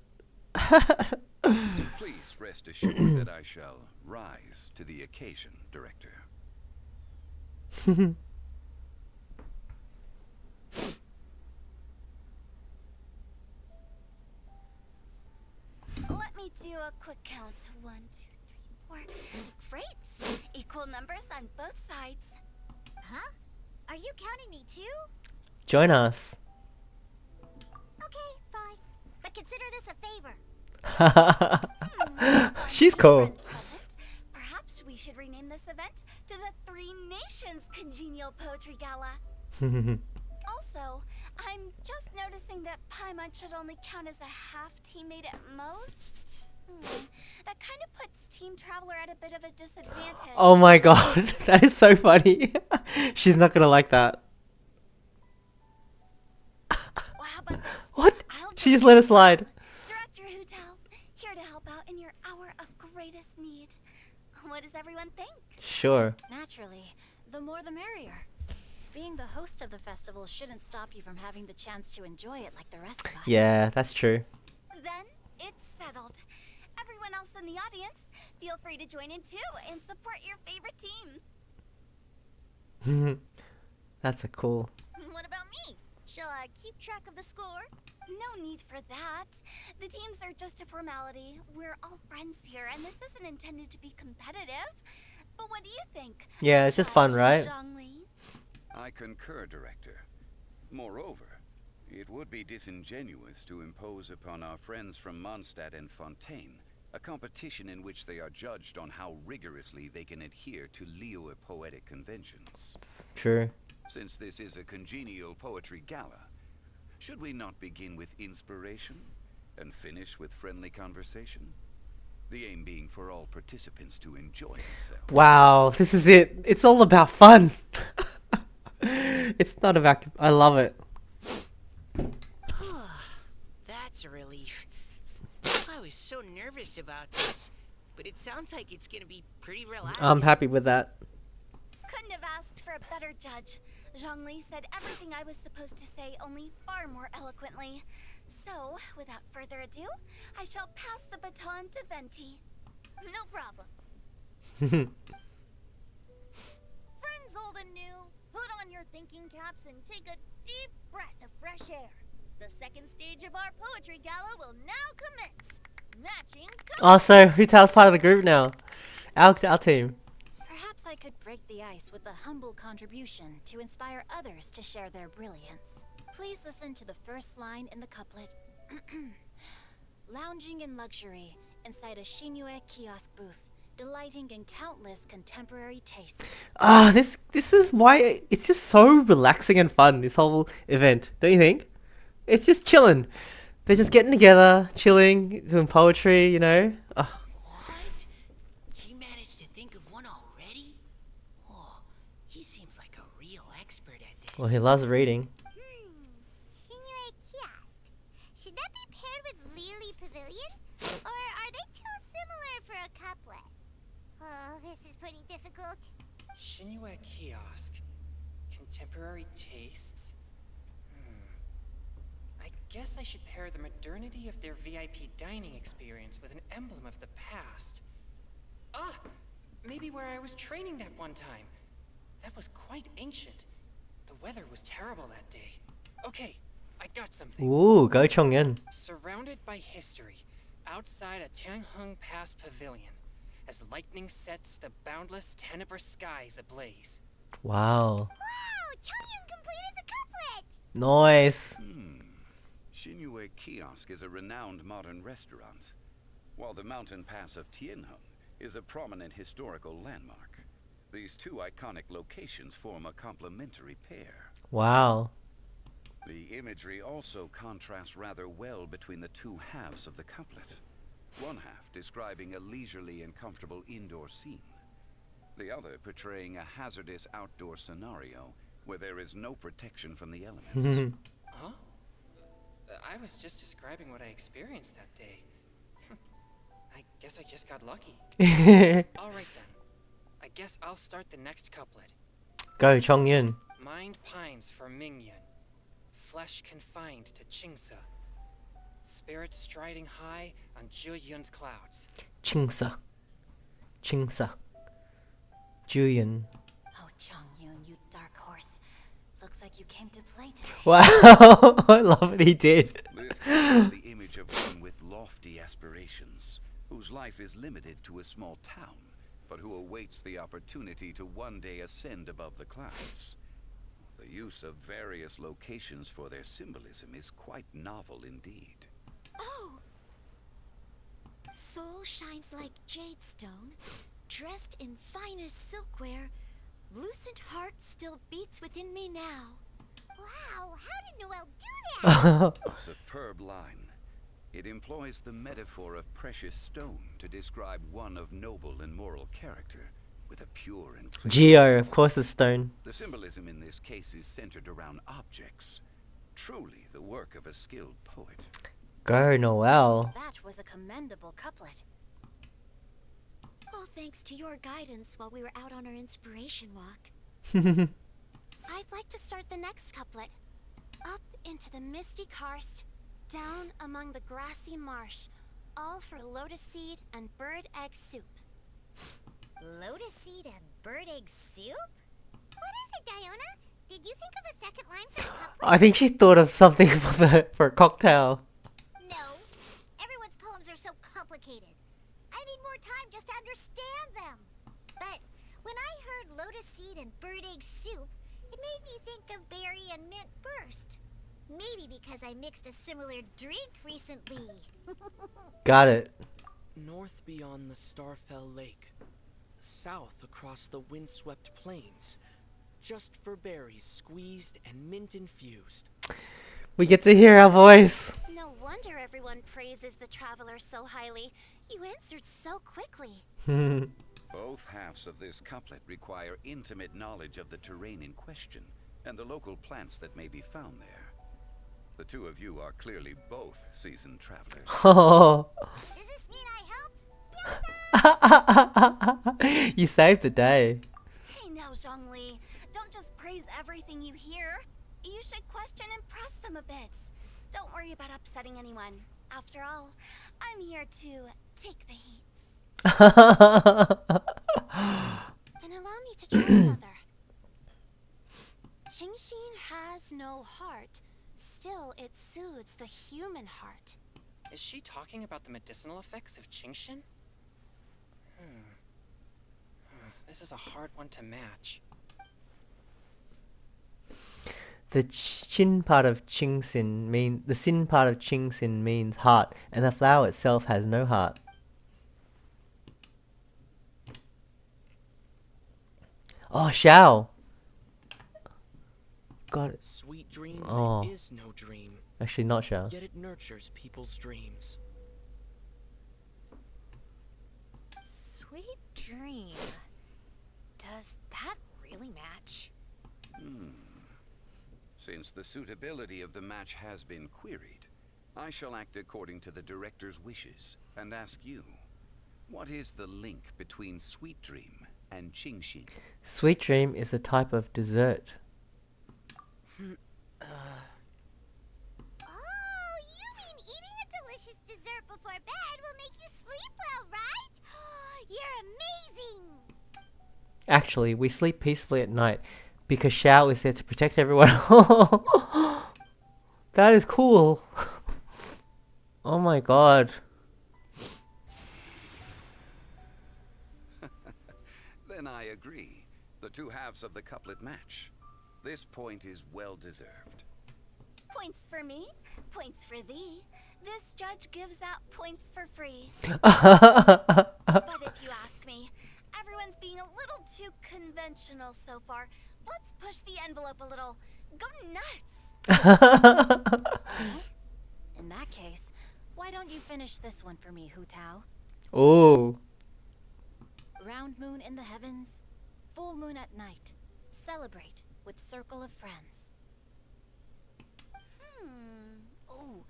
H: Please rest assured that I shall rise to the occasion, Director.
B: Let me do a quick count. 1, 2, 3, 4. Great! Equal numbers on both sides.
I: Huh? Are you counting me too?
A: Join us.
I: Okay, fine. But consider this a favor.
A: She's cool.
B: Friend present. Perhaps we should rename this event to the Three Nations Congenial Poetry Gala. Also, I'm just noticing that Paimon should only count as a half teammate at most. That kind of puts Team Traveler at a bit of a disadvantage.
A: Oh my god, that is so funny. She's not gonna like that.
B: Well, how about this?
A: What?
B: I'll
A: She just let it slide.
B: Director Hu Tao, here to help out in your hour of greatest need. What does everyone think?
A: Sure.
F: Naturally, the more the merrier. Being the host of the festival shouldn't stop you from having the chance to enjoy it like the rest of us.
A: Yeah, that's true.
B: Then it's settled. Everyone else in the audience, feel free to join in too and support your favorite team.
A: That's a cool.
I: What about me? Shall I keep track of the score?
B: No need for that. The teams are just a formality. We're all friends here, and this isn't intended to be competitive. But what do you think?
A: Yeah, it's just fun, right?
B: Zhongli?
H: I concur, Director. Moreover, it would be disingenuous to impose upon our friends from Mondstadt and Fontaine a competition in which they are judged on how rigorously they can adhere to Liyue poetic conventions.
A: True.
H: Since this is a congenial poetry gala, should we not begin with inspiration and finish with friendly conversation? The aim being for all participants to enjoy themselves.
A: Wow, this is it. It's all about fun. It's not about. I love it.
D: That's a relief. I was so nervous about this, but it sounds like it's gonna be pretty relaxed.
A: I'm happy with that.
B: Couldn't have asked for a better judge. Zhongli said everything I was supposed to say, only far more eloquently. So, without further ado, I shall pass the baton to Venti.
I: No problem. Friends old and new, put on your thinking caps and take a deep breath of fresh air. The second stage of our poetry gala will now commence. Matching
A: Also, Hutao's part of the group now. Our team.
F: Perhaps I could break the ice with a humble contribution to inspire others to share their brilliance. Please listen to the first line in the couplet. Lounging in luxury inside a Shinue kiosk booth, delighting in countless contemporary tastes.
A: This is why it's just so relaxing and fun, this whole event, don't you think? It's just chilling. They're just getting together, chilling, doing poetry, you know?
D: What? He managed to think of one already? Oh, he seems like a real expert at this.
A: Well, he loves reading.
I: Shinue Kiosk. Should that be paired with Lily Pavilion? Or are they too similar for a couplet? Oh, this is pretty difficult.
C: Shinue Kiosk. Contemporary tastes? I guess I should pair the modernity of their VIP dining experience with an emblem of the past. Ah! Maybe where I was training that one time. That was quite ancient. The weather was terrible that day. Okay, I got something.
A: Ooh, go Chongyun.
C: Surrounded by history, outside a Tianheng Pass pavilion, as lightning sets the boundless Tenebre skies ablaze.
A: Wow.
B: Wow, Chongyun completed the couplet!
A: Nice.
H: Shinue Kiosk is a renowned modern restaurant, while the mountain pass of Tianheng is a prominent historical landmark. These two iconic locations form a complementary pair.
A: Wow.
H: The imagery also contrasts rather well between the two halves of the couplet. One half describing a leisurely and comfortable indoor scene, the other portraying a hazardous outdoor scenario where there is no protection from the elements.
C: Huh? I was just describing what I experienced that day. I guess I just got lucky. Alright then. I guess I'll start the next couplet.
A: Go Chongyun.
C: Mind pines for Mingyun. Flesh confined to Qingse. Spirit striding high on Zhuyun's clouds.
A: Qingse. Qingse. Juyun.
F: Oh, Chongyun, you dark horse. Looks like you came to play today.
A: Wow. I love what he did.
H: This captures the image of one with lofty aspirations, whose life is limited to a small town, but who awaits the opportunity to one day ascend above the clouds. The use of various locations for their symbolism is quite novel indeed.
B: Oh! Soul shines like jade stone, dressed in finest silkware. Lucent heart still beats within me now.
I: Wow, how did Noelle do that?
H: A superb line. It employs the metaphor of precious stone to describe one of noble and moral character, with a pure and clear
A: Geo, of course it's stone.
H: The symbolism in this case is centered around objects. Truly the work of a skilled poet.
A: Go Noelle.
F: That was a commendable couplet.
B: All thanks to your guidance while we were out on our inspiration walk. I'd like to start the next couplet. Up into the misty karst, down among the grassy marsh, all for lotus seed and bird egg soup.
I: Lotus seed and bird egg soup? What is it, Diona? Did you think of a second line for the couplet?
A: I think she thought of something for a cocktail.
I: No. Everyone's poems are so complicated. I need more time just to understand them. But when I heard lotus seed and bird egg soup, it made me think of berry and mint burst. Maybe because I mixed a similar drink recently.
A: Got it.
G: North beyond the Starfell Lake. South across the windswept plains. Just for berries squeezed and mint infused.
A: We get to hear our voice.
B: No wonder everyone praises the traveler so highly. You answered so quickly.
H: Both halves of this couplet require intimate knowledge of the terrain in question and the local plants that may be found there. The two of you are clearly both seasoned travelers.
A: Oh.
I: Does this mean I helped?
A: You saved the day.
B: Hey now, Zhongli. Don't just praise everything you hear. You should question and press them a bit. Don't worry about upsetting anyone. After all, I'm here to take the heat. And allow me to try another. Qingxin has no heart. Still, it soothes the human heart.
C: Is she talking about the medicinal effects of Qingshin? This is a hard one to match.
A: The sin part of Qingxin means heart, and the flower itself has no heart. Oh, Xiao. Got it.
G: Sweet dream
A: Oh.
G: is no dream,
A: Actually, not Xiao.
G: yet it nurtures people's dreams.
F: Sweet dream. Does that really match?
H: Since the suitability of the match has been queried, I shall act according to the director's wishes and ask you, what is the link between Sweet Dream and Qingxin?
A: Sweet dream is a type of dessert.
I: delicious dessert before bed will make you sleep well, right? You're amazing!
A: Actually, we sleep peacefully at night because Xiao is there to protect everyone. That is cool. Oh my god.
H: Then I agree. The two halves of the couplet match. This point is well deserved.
B: Points for me, points for thee. This judge gives out points for free. But if you ask me, everyone's being a little too conventional so far. Let's push the envelope a little. Go nuts!
F: In that case, why don't you finish this one for me, Hu Tao?
A: Oh.
F: Round moon in the heavens, full moon at night. Celebrate with circle of friends.
B: Oh,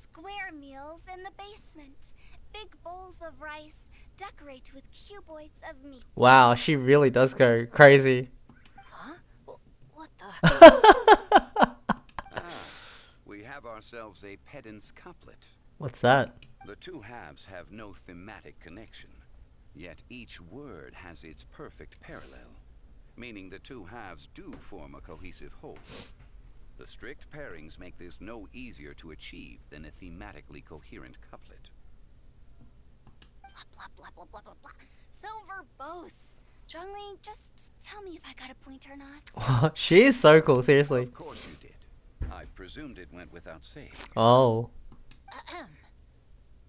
B: square meals in the basement. Big bowls of rice. Decorate with cuboids of meat.
A: Wow, she really does go crazy.
F: Huh? What the?
H: We have ourselves a pedant's couplet.
A: What's that?
H: The two halves have no thematic connection, yet each word has its perfect parallel, meaning the two halves do form a cohesive whole. The strict pairings make this no easier to achieve than a thematically coherent couplet.
B: Blah, blah, blah, blah, blah, blah, blah. So verbose. Zhongli, just tell me if I got a point or not.
A: She is so cool, seriously.
H: Of course you did. I presumed it went without saying.
A: Oh.
F: Ahem.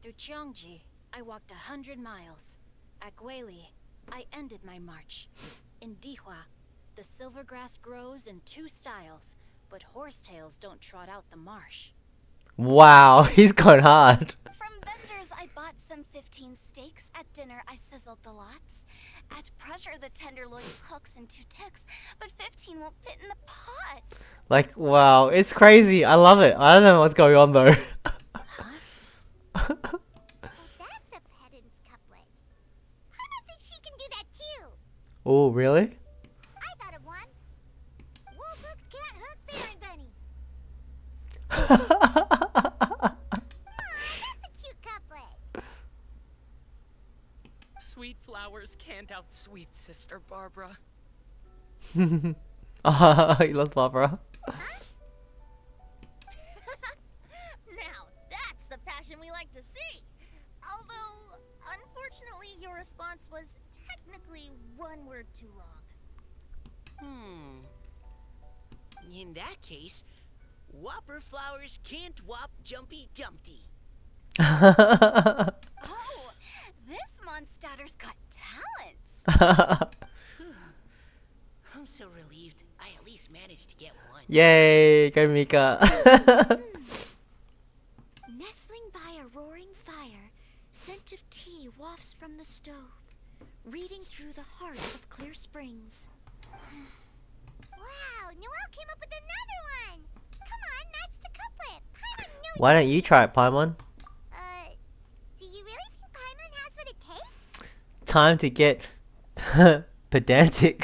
F: Through Cheongji, I walked 100 miles. At Guili, I ended my march. In Dihua, the silver grass grows in 2 styles, but horsetails don't trot out the marsh.
A: Wow, he's gone hard.
B: From vendors, I bought some 15 steaks. At dinner, I sizzled the lots. At pressure, the tenderloin cooks in 2 ticks, but 15 won't fit in the pot.
A: Like, wow, it's crazy. I love it. I don't know what's going on though.
I: Well, that's a pedant's couplet. I don't think she can do that too.
A: Oh, really?
I: I thought of one. Wolf hooks can't hook Baron Bunny. Aw, that's a cute couplet.
G: Sweet flowers can't outsweet Sister Barbara.
A: He loves Barbara.
B: Now, that's the passion we like to see. Although, unfortunately, your response was technically 1 word too long.
D: In that case, Whopper flowers can't whop Jumpy Dumpty.
B: Oh, this monster's got talents.
D: I'm so relieved. I at least managed to get one.
A: Yay, go Mika.
B: Nestling by a roaring fire, scent of tea wafts from the stove, reading through the heart of clear springs.
I: Wow, Noelle came up with another one. Come on, match the couplet. Paimon knew.
A: Why don't you try it, Paimon?
I: Do you really think Paimon has what it takes?
A: Time to get pedantic.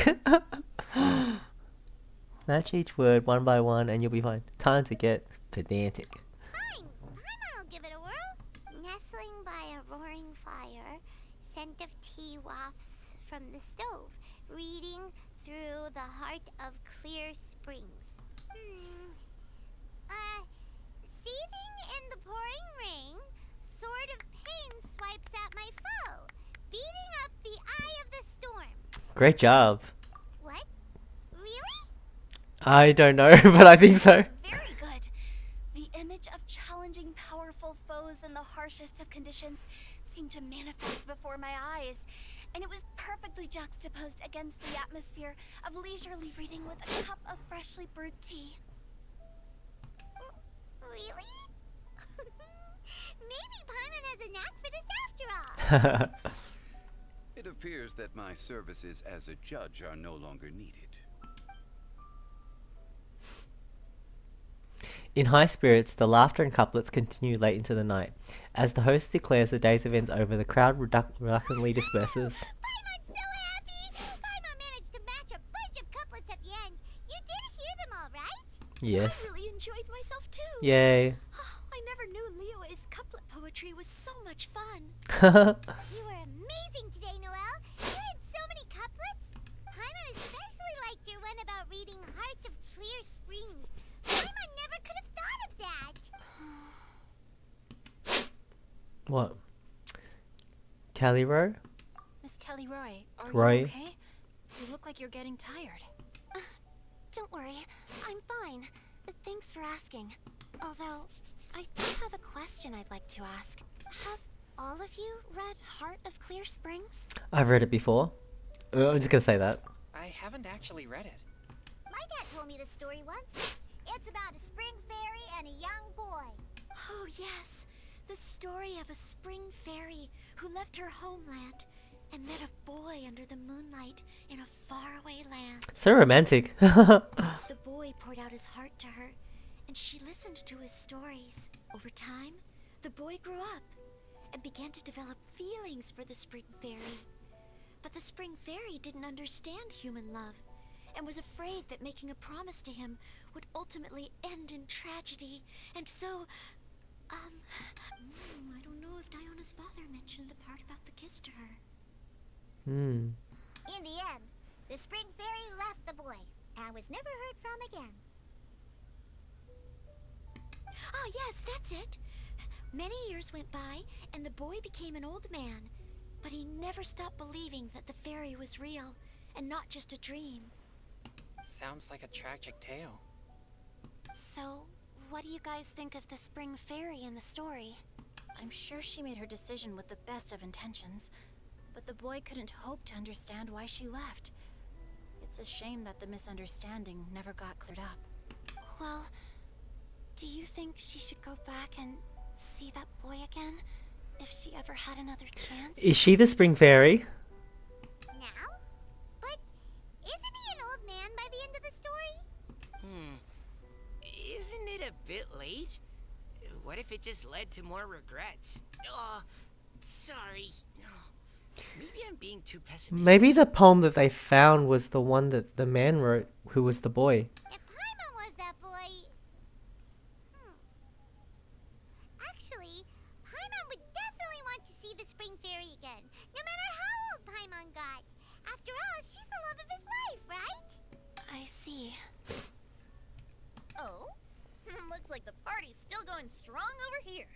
A: Match each word one by one and you'll be fine. Time to get pedantic.
I: Fine, Paimon will give it a whirl. Nestling by a roaring fire, scent of tea wafts from the stove, reading through the heart of clear springs. Seething in the pouring rain, sword of pain swipes at my foe, beating up the eye of the storm.
A: Great job.
I: What? Really?
A: I don't know, but I think so.
B: Very good. The image of challenging powerful foes in the harshest of conditions seemed to manifest before my eyes, and it was perfectly juxtaposed against the atmosphere of leisurely reading with a cup of freshly brewed tea.
I: Really? Maybe Paimon has a knack for this after all.
H: It appears that my services as a judge are no longer needed.
A: In high spirits, the laughter and couplets continue late into the night. As the host declares the day's events over, the crowd reluctantly disperses.
I: Paimon's so happy! Paimon managed to match a bunch of couplets at the end. You did hear them all, right?
A: Yes.
B: I really enjoyed myself too.
A: Yay.
B: I never knew Leo
F: Liyue's couplet poetry was so much fun.
I: You were amazing today, Noelle. You read so many couplets. Paimon especially liked your one about reading Hearts of Clear Springs. Paimon never could have thought of that.
A: What? Kelly Rowe?
F: Miss Kelly Roy, are
A: Roy?
F: you okay? You look like you're getting tired. Don't worry, I'm fine. Thanks for asking. Although, I do have a question I'd like to ask. Have all of you read Heart of Clear Springs?
A: I've read it before. I'm just gonna say that.
C: I haven't actually read it.
I: My dad told me the story once. It's about a spring fairy and a young boy.
F: Oh yes, the story of a spring fairy who left her homeland and met a boy under the moonlight in a faraway land.
A: So romantic.
F: The boy poured out his heart to her, and she listened to his stories. Over time, the boy grew up and began to develop feelings for the spring fairy. But the spring fairy didn't understand human love and was afraid that making a promise to him would ultimately end in tragedy. And so, I don't know if Diona's father mentioned the part about the kiss to her.
A: Hmm.
I: In the end, the spring fairy left the boy and was never heard from again.
F: Oh yes, that's it. Many years went by, and the boy became an old man. But he never stopped believing that the fairy was real, and not just a dream.
C: Sounds like a tragic tale.
F: So, what do you guys think of the spring fairy in the story? I'm sure she made her decision with the best of intentions, but the boy couldn't hope to understand why she left. It's a shame that the misunderstanding never got cleared up. Well, do you think she should go back and see that boy again? If she ever had another chance?
A: Is she the spring fairy?
I: Now? But isn't he an old man by the end of the story?
D: Isn't it a bit late? What if it just led to more regrets? Oh, sorry. Maybe I'm being too pessimistic.
A: Maybe the poem that they found was the one that the man wrote, who was the boy.
I: If Paimon was that boy... Actually, Paimon would definitely want to see the spring fairy again, no matter how old Paimon got. After all, she's the love of his life, right?
F: I see.
B: Oh? Looks like the party's still going strong over here.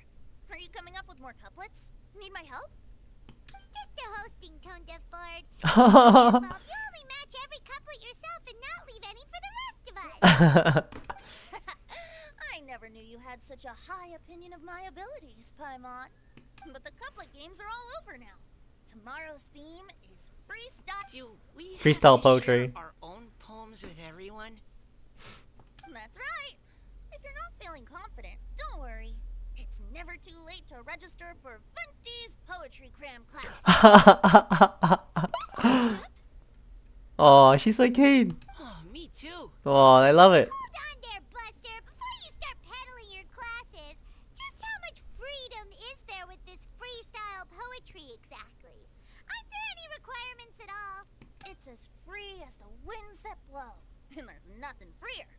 B: Are you coming up with more couplets? Need my help?
I: Stick to hosting, Tone Deaf Bard. Well, you only match every couplet yourself and not leave any for the rest of us.
B: I never knew you had such a high opinion of my abilities, Paimon. But the couplet games are all over now. Tomorrow's theme is freestyle.
D: Do we have
A: Freestyle
D: to
A: poetry.
D: share our own poems with everyone?
B: That's right. If you're not feeling confident, don't worry. It's never too late to register for Venti's Poetry Cram class.
A: Oh, she's so keen.
D: Oh, me too.
A: Oh, I love it.
I: Hold on there, Buster. Before you start peddling your classes, just how much freedom is there with this freestyle poetry exactly? Aren't there any requirements at all?
B: It's as free as the winds that blow. And there's nothing freer.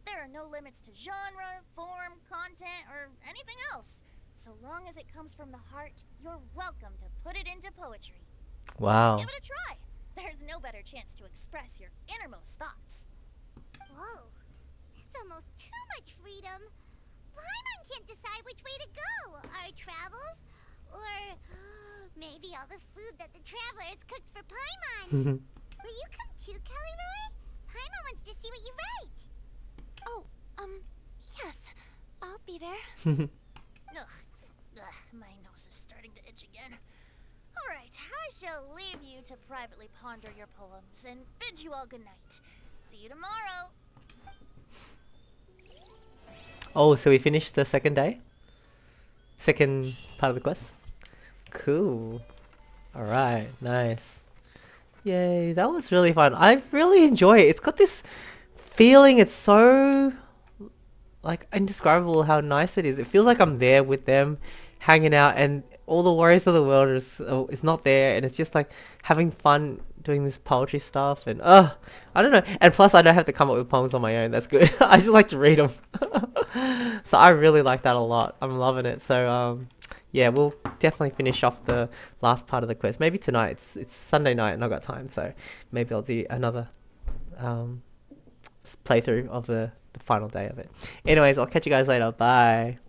B: There are no limits to genre, form, content, or anything else. So long as it comes from the heart, you're welcome to put it into poetry.
A: Wow.
B: Give it a try. There's no better chance to express your innermost thoughts.
I: Whoa, that's almost too much freedom. Paimon can't decide which way to go. Our travels, or maybe all the food that the travelers cooked for Paimon. Will you come too, Kelly Roy? Paimon wants to see what you write.
F: Oh, yes. I'll be there.
B: Ugh, my nose is starting to itch again. All right, I shall leave you to privately ponder your poems and bid you all good night. See you tomorrow.
A: Oh, so we finished the second day? Second part of the quest? Cool. Alright, nice. Yay, that was really fun. I really enjoy it. It's got this feeling, it's so like indescribable how nice it is. It feels like I'm there with them, hanging out, and all the worries of the world is not there, and it's just like having fun doing this poetry stuff, and I don't know. And plus, I don't have to come up with poems on my own. That's good. I just like to read them. So I really like that a lot. I'm loving it. So yeah, we'll definitely finish off the last part of the quest. Maybe tonight. It's Sunday night and I've got time, so maybe I'll do another playthrough of the final day of it. Anyways, I'll catch you guys later. Bye.